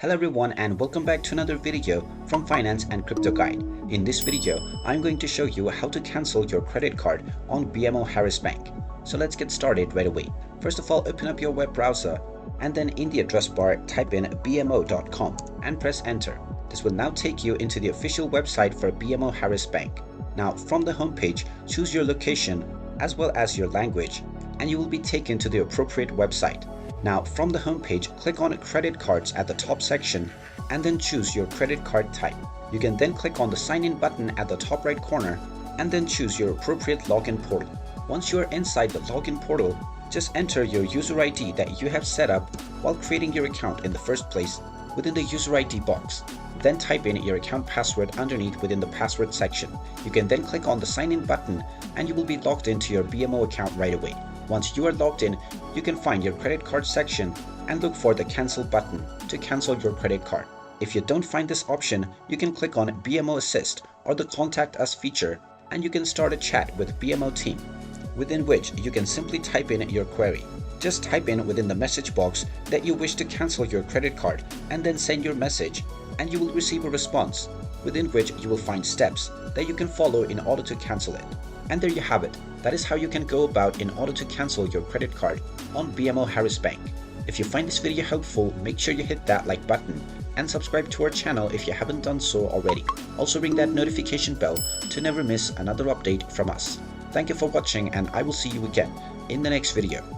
Hello everyone and welcome back to another video from Finance and Crypto Guide. In this video, I'm going to show you how to cancel your credit card on BMO Harris Bank. So let's get started right away. First of all, open up your web browser and then in the address bar type in bmo.com and press enter. This will now take you into the official website for BMO Harris Bank. Now from the homepage, choose your location as well as your language and you will be taken to the appropriate website. Now from the homepage, click on credit cards at the top section and then choose your credit card type. You can then click on the sign in button at the top right corner and then choose your appropriate login portal. Once you are inside the login portal, just enter your user ID that you have set up while creating your account in the first place within the user ID box. Then type in your account password underneath within the password section. You can then click on the sign in button and you will be logged into your BMO account right away. Once you are logged in, you can find your credit card section and look for the cancel button to cancel your credit card. If you don't find this option, you can click on BMO Assist or the Contact Us feature and you can start a chat with BMO team, within which you can simply type in your query. Just type in within the message box that you wish to cancel your credit card and then send your message and you will receive a response, within which you will find steps that you can follow in order to cancel it. And there you have it. That is how you can go about in order to cancel your credit card on BMO Harris Bank. If you find this video helpful, make sure you hit that like button and subscribe to our channel if you haven't done so already. Also ring that notification bell to never miss another update from us. Thank you for watching and I will see you again in the next video.